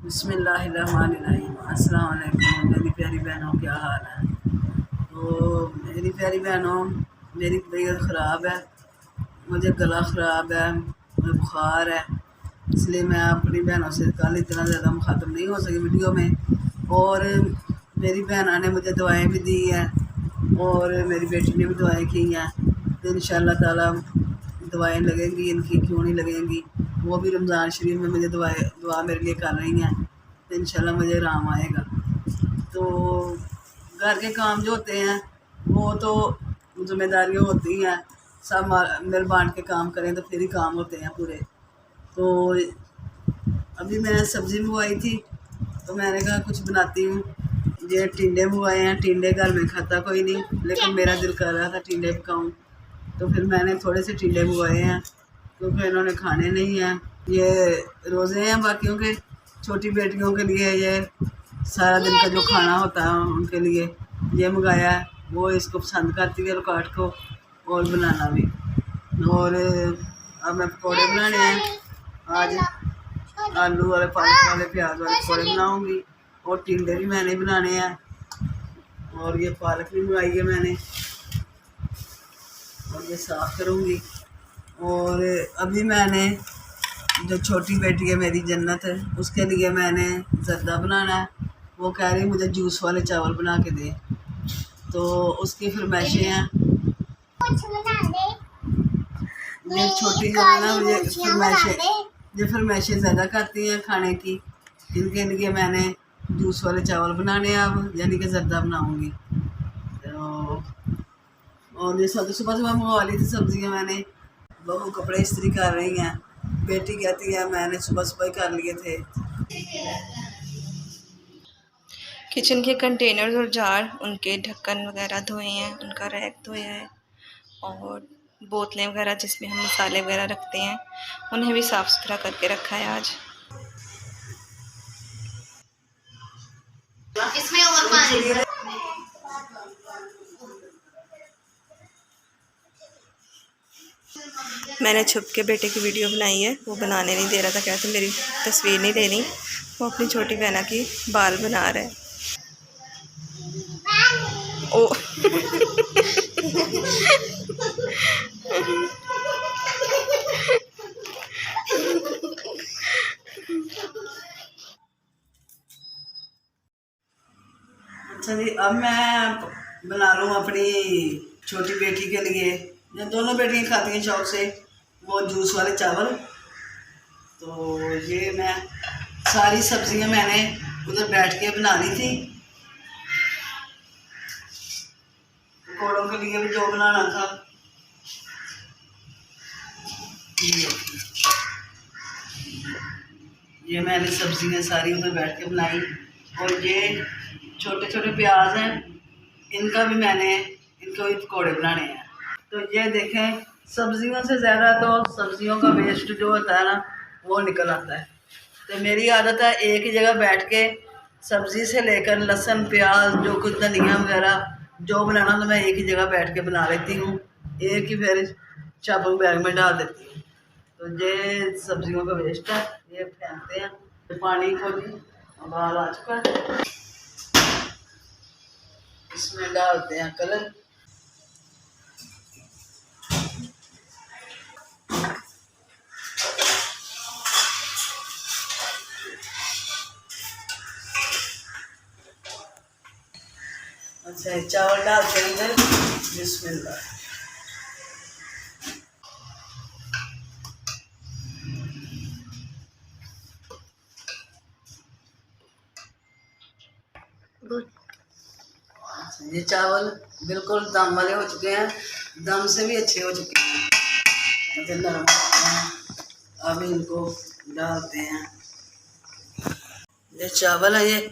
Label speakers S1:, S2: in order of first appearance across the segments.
S1: बिस्मिल्लाहिर्रहमानिर्रहीम। अस्सलाम वालेकुम मेरी प्यारी बहनों, क्या हाल है। तो मेरी प्यारी बहनों, मेरी तबीयत ख़राब है, मुझे गला ख़राब है, मुझे बुखार है, इसलिए मैं अपनी बहनों से कल इतना ज़्यादा मुखातब नहीं हो सकी वीडियो में। और मेरी बहना ने मुझे दवाएं भी दी हैं और मेरी बेटी ने भी दवाएं की हैं। तो इंशाअल्लाह ताला दवाएं लगेंगी, इनकी क्यों नहीं लगेंगी। वो भी रमज़ान शरीफ में मुझे दुआ मेरे लिए कर रही हैं, तो इंशाल्लाह मुझे आराम आएगा। तो घर के काम जो होते हैं वो तो ज़िम्मेदारियाँ होती हैं, सब मिल बांट के काम करें तो फिर ही काम होते हैं पूरे। तो अभी मैं सब्ज़ी मंगवाई थी, तो मैंने कहा कुछ बनाती हूँ। ये टिंडे मंगवाए हैं, टिंडे घर में खाता कोई नहीं, लेकिन मेरा दिल कर रहा था टिंडे पकाऊँ, तो फिर मैंने थोड़े से टिंडे मंगवाए हैं क्योंकि इन्होंने खाने नहीं हैं। ये रोज़े हैं बाकियों के, छोटी बेटियों के लिए ये सारा दिन का जो खाना होता है उनके लिए ये मंगाया है। वो इसको पसंद करती है, लोकाट को, और बनाना भी। और अब मैं पकौड़े बनाने हैं आज, आलू वाले, पालक वाले, प्याज वाले पकौड़े बनाऊंगी। और टिंडे भी मैंने बनाने हैं, और ये पालक भी मंगाई है मैंने, और ये साफ़ करूँगी। और अभी मैंने जो छोटी बेटी है मेरी जन्नत है, उसके लिए मैंने ज़र्दा बनाना है। वो कह रही मुझे जूस वाले चावल बना के दे, तो उसकी फरमाइशें हैं। ये छोटी जो है ना, मुझे फरमाइशें ज़्यादा करती हैं खाने की। इनके लिए मैंने जूस वाले चावल बनाने हैं अब, यानी कि ज़र्दा बनाऊँगी। तो और ये सुबह सुबह मंगवा ली थी सब्ज़ियाँ मैंने। बहू कपड़े इस्त्री कर रही हैं, बेटी कहती है मैंने सुबह सुबह ही कर लिए थे।
S2: किचन के कंटेनर्स और जार, उनके ढक्कन वगैरह धोए हैं, उनका रैक धोया है, और बोतलें वगैरह जिसमें हम मसाले वगैरह रखते हैं उन्हें भी साफ़ सुथरा करके रखा है आज। इसमें और पानी। मैंने छुप के बेटे की वीडियो बनाई है, वो बनाने नहीं दे रहा था, कहते मेरी तस्वीर नहीं लेनी। वो अपनी छोटी बहना की बाल बना रहा है। ओ
S1: अच्छा जी, अब मैं बना लूँ अपनी छोटी बेटी के लिए, जो दोनों बेटियाँ खाती हैं शौक से, वो जूस वाले चावल। तो ये मैं सारी सब्जियां मैंने उधर बैठ के बना ली थी। पकौड़ों के लिए भी जो बनाना था, ये मैंने सब्जियां सारी उधर बैठ के बनाई। और ये छोटे छोटे प्याज हैं, इनका भी इनको भी पकौड़े बनाने हैं। तो ये देखें, सब्जियों से ज़्यादा तो सब्जियों का वेस्ट जो होता है ना, वो निकल आता है। तो मेरी आदत है एक ही जगह बैठ के सब्ज़ी से लेकर लहसुन, प्याज, जो कुछ धनिया वगैरह जो बनाना, तो मैं एक ही जगह बैठ के बना लेती हूँ, एक ही फिर चॉपिंग बैग में डाल देती हूँ। तो ये सब्जियों का वेस्ट है, ये फेंकते हैं। तो पानी को भी उबाल आ चुका है, इसमें डालते हैं कलर। अच्छा, चावल डालते हैं अंदर, बिस्मिल्लाह। ये चावल बिल्कुल दम वाले हो चुके हैं, दम से भी अच्छे हो चुके हैं, नरम हो चुके हैं। अब इनको डालते हैं। ये चावल है, ये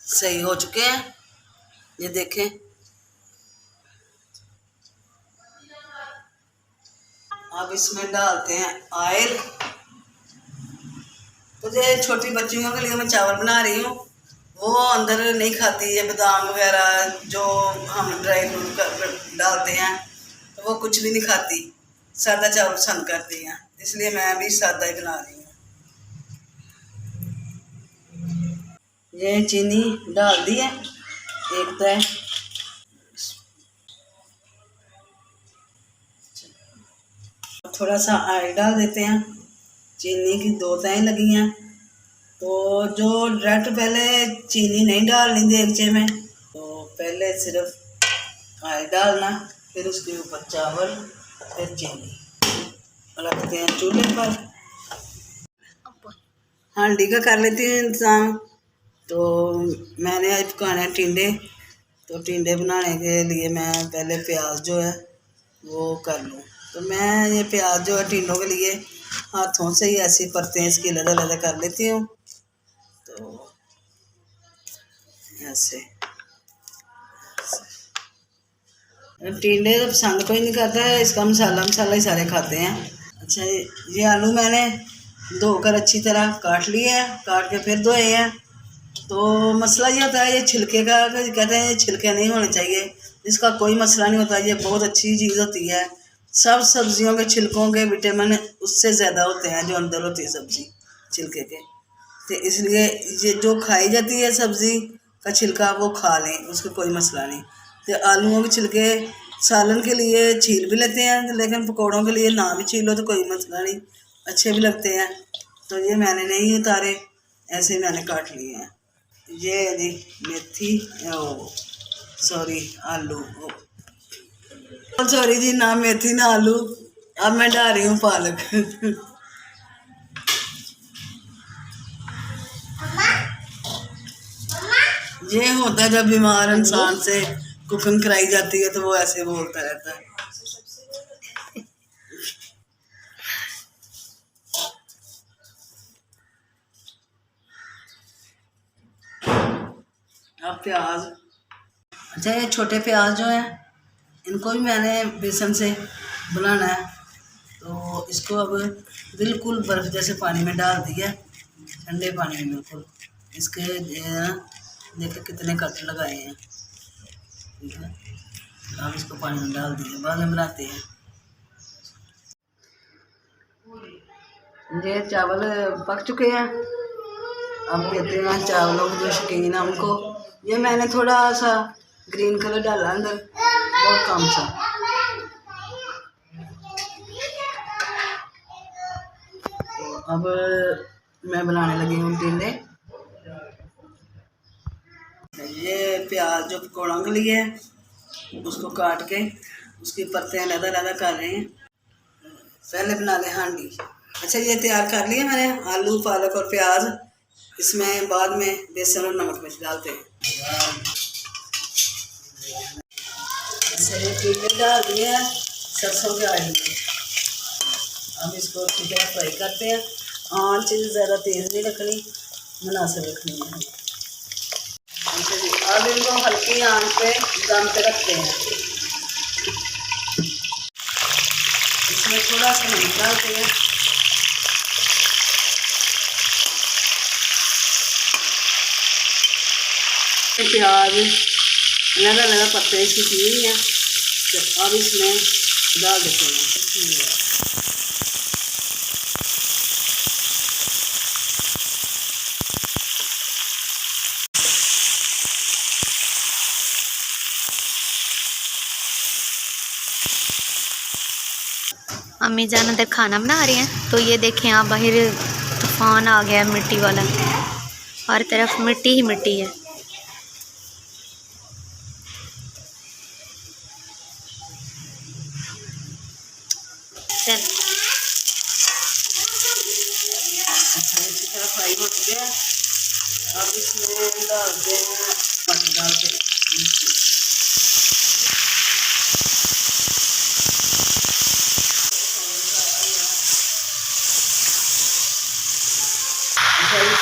S1: सही हो चुके हैं, ये देखें। अब इसमें डालते हैं ऑयल। तो ये छोटी बच्चियों के लिए मैं चावल बना रही हूँ, वो अंदर नहीं खाती ये बादाम वगैरह जो हम ड्राई फ्रूट डालते हैं, तो वो कुछ भी नहीं खाती, सादा चावल पसंद करती हैं, इसलिए मैं भी सादा ही बना रही हूँ। ये चीनी डाल दी है एक तय। थोड़ा सा ऑयल डाल देते हैं। चीनी की 2 तय लगी हैं, तो जो डायरेक्ट पहले चीनी नहीं डालनी देगचे में, तो पहले सिर्फ ऑयल डालना, फिर उसके ऊपर चावल, फिर चीनी रखते हैं चूल्हे पर। हांडी का कर लेते हैं इंतज़ाम। तो मैंने आज पकाने टिंडे, तो टिंडे बनाने के लिए मैं पहले प्याज जो है वो कर लूँ। तो मैं ये प्याज जो है टिंडों के लिए हाथों से ही ऐसी परतें इसकी अलग-अलग कर लेती हूँ। तो ऐसे टिंडे तो पसंद कोई नहीं करता है, इसका मसाला ही सारे खाते हैं। अच्छा, ये आलू मैंने धोकर अच्छी तरह काट लिए हैं, काट के फिर धोए हैं। तो मसला ये होता है ये छिलके का, कहते हैं ये छिलके नहीं होने चाहिए, इसका कोई मसला नहीं होता, ये बहुत अच्छी चीज़ होती है। सब सब्जियों के छिलकों के विटामिन उससे ज़्यादा होते हैं जो अंदर होती है सब्ज़ी छिलके के। तो इसलिए ये जो खाई जाती है सब्ज़ी का छिलका वो खा लें, उसका कोई मसला नहीं। तो आलूओं के छिलके सालन के लिए छील भी लेते हैं, लेकिन पकौड़ों के लिए ना भी छीलो तो कोई मसला नहीं, अच्छे भी लगते हैं। तो ये मैंने नहीं उतारे, ऐसे मैंने काट लिए हैं। ये जी मेथी, ओ सॉरी आलू, सॉरी जी, ना मेथी ना आलू, अब मैं डाल रही हूँ पालक। ये होता है जब बीमार इंसान से कुकिंग कराई जाती है तो वो ऐसे बोलता रहता है। अब प्याज, अच्छा ये छोटे प्याज जो हैं इनको भी मैंने बेसन से बनाना है। तो इसको अब बिल्कुल बर्फ़ जैसे पानी में डाल दिया, ठंडे पानी में बिल्कुल। इसके देखिए कितने कट लगाए हैं, ठीक है। अब इसको पानी में डाल दिए, बाद में बनाते हैं। ये चावल पक चुके हैं, अब देते हैं चावलों को जो शौकीन है उनको। ये मैंने थोड़ा सा ग्रीन कलर डाला अंदर, बहुत कम सा। तो अब मैं बनाने लगी हूँ टिंडे। ये प्याज जो पकौड़ों के लिए है उसको काट के उसकी परतें अलग-अलग कर रहे हैं। पहले बना लें हांडी। अच्छा, ये तैयार कर लिए मैंने आलू, पालक और प्याज। इसमें बाद में बेसन और नमक मिर्च डालते हैं। अच्छा, ये टिंडे डाल दिए हैं सरसों के ऑयल में। अब इसको अच्छी तरह फ्राई करते हैं। आँच ज़्यादा तेज़ नहीं रखनी, मुनासिब रखनी है। अच्छा जी, अब इनको हल्की आँच पे दम पे रखते हैं। इसमें थोड़ा सा नमक डालते हैं। प्याज अलग-अलग पत्ते इसकी हुई हैं, तो अब इसमें डाल देते हैं।
S3: अम्मी जान अंदर खाना बना रही हैं। तो ये देखें आप, बाहर तूफान आ गया मिट्टी वाला, हर तरफ मिट्टी ही मिट्टी है। चल
S1: अच्छा, इसी तरह फ्राई हो चुके हैं। अब इसमें डालते हैं मटर, डालते हैं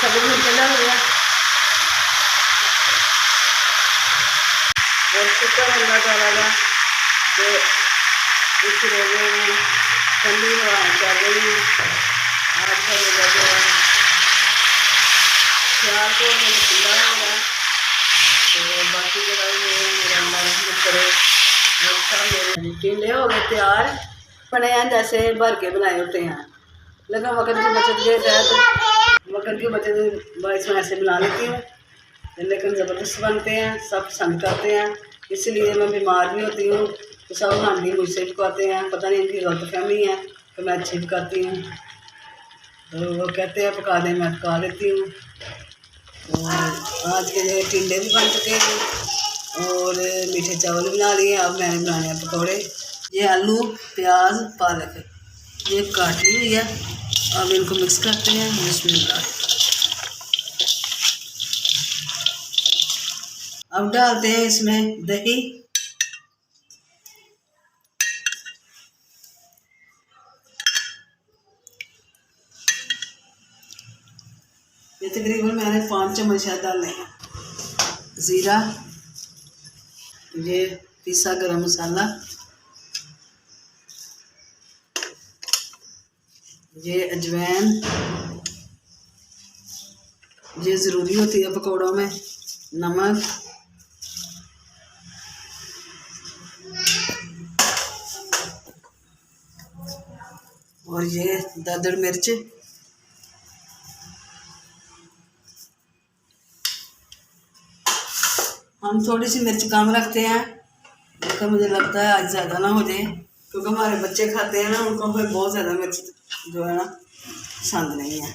S1: सभी मिलकर डाल दिया और कुकर हल्का डाला तो इस रोजे में ठंडी हवा चल रही है। अच्छा रोजा जो है 4 को खुला होगा, तो बाकी जगह मेरा अल्लाह करे। मेरे टिंडे हो गए तैयार, बने हैं जैसे भर के बनाए होते हैं, लेकिन वक्त की बचत के तहत वक्त की बचत इसमें ऐसे बना लेती हूँ। लेकिन ज़बरदस्त बनते हैं, सब पसंद करते हैं। इसलिए मैं बीमार भी होती हूँ तो सब हांडी मुझसे पकाते हैं। पता नहीं इनकी गलतफहमी है कि मैं अच्छी पकाती हूँ, तो वो कहते हैं पका दें, मैं पका देती हूँ। तो आज के जो टिंडे भी बन चुके हैं और मीठे चावल भी बना लिए। अब मैंने बनाने हैं पकौड़े। ये आलू, प्याज, पालक ये काट ली हुई है। अब इनको मिक्स करते हैं। बिस्मिल्लाह। अब डालते हैं इसमें दही, ये तकरीबन मैंने 5 चम्मच शायद डाले हैं। ज़ीरा, ये पिसा गरम मसाला, ये अजवाइन, ये ज़रूरी होती है पकौड़ों में, नमक, और ये दादड़ मिर्च, हम थोड़ी सी मिर्च कम रखते हैं लेकिन मुझे लगता है आज ज़्यादा ना हो जाए, क्योंकि हमारे बच्चे खाते हैं ना, उनको फिर बहुत ज़्यादा मिर्च जो है ना पसंद नहीं है।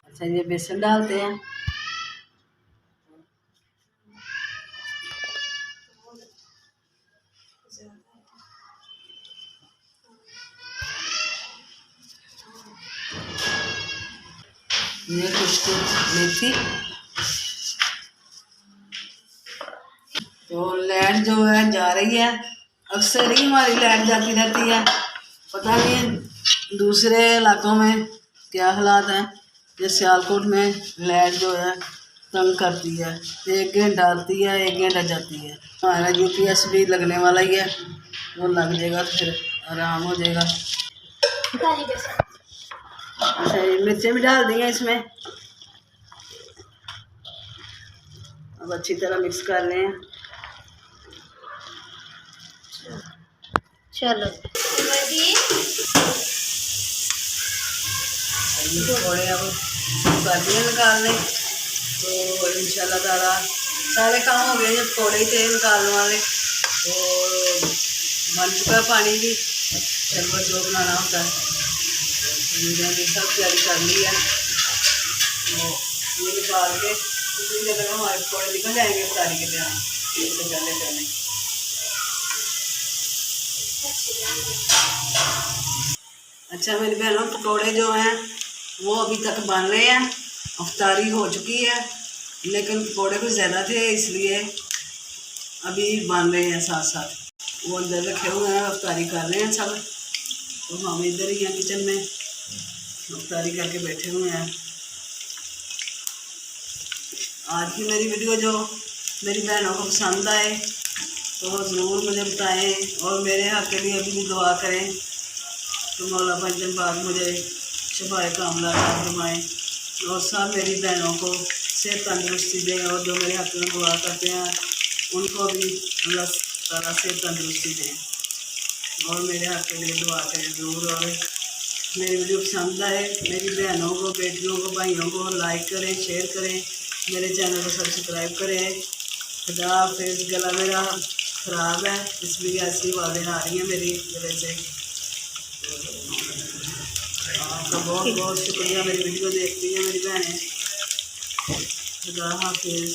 S1: अच्छा, ये बेसन डालते हैं। ये खुश्क मेथी। तो लाइट जो है जा रही है, अक्सर ही हमारी लाइट जाती रहती है। पता नहीं दूसरे इलाकों में क्या हालात हैं। जैसे सियालकोट में लाइट जो है तंग करती है, 1 घंटा आती है, 1 घंटा जाती है। हमारा UPS भी लगने वाला ही है, वो लग जाएगा तो फिर आराम हो जाएगा। अच्छा, ये मिर्चें भी डाल दी हैं इसमें। अब अच्छी तरह मिक्स कर लें।
S3: चलो
S1: थोड़े अब सब्जियाँ निकाल लें तो इंशाल्लाह ताला सारे काम हो गए। जब थोड़े ही थे निकालने वाले तो बन चुका पानी भी। शरबत जो बनाना होता है मैंने सब तैयारी कर ली है। तो ये निकाल के उसी जगह हमारे पकौड़े निकल जाएंगे इफ्तारी के लिए। इससे पहले पहले अच्छा मेरी बहनों, पकौड़े जो हैं वो अभी तक बन रहे हैं। इफ्तारी हो चुकी है लेकिन पकौड़े कुछ ज़्यादा थे इसलिए अभी बन रहे हैं साथ साथ। वो अंदर रखे हुए हैं, इफ्तारी कर रहे हैं सब। तो हम इधर ही हैं किचन में, इफ्तारी करके बैठे हुए हैं। आज की मेरी वीडियो जो मेरी बहनों को पसंद आए तो ज़रूर मुझे बताएं और मेरे हक़ के लिए भी दुआ करें तो मौला पंजन बाद मुझे शफाए कामला फरमाएं और सब मेरी बहनों को सेहत तंदुरुस्ती दें। और जो मेरे हक़ में दुआ करते हैं उनको भी अल्लाह ताला सेहत तंदुरुस्ती दें और मेरे हक़ के लिए दुआ करें ज़रूर। और मेरी वीडियो पसंद आए मेरी बहनों को, बेटियों को, भाइयों को लाइक करें, शेयर करें, मेरे चैनल को सब्सक्राइब करें। खुदा हाफिज़। गला मेरा ख़राब है इसलिए ऐसी आवाज़ें आ रही हैं मेरी गले से। आपका बहुत बहुत शुक्रिया मेरी वीडियो देखती हैं मेरी बहनें। खुदा हाफिज़।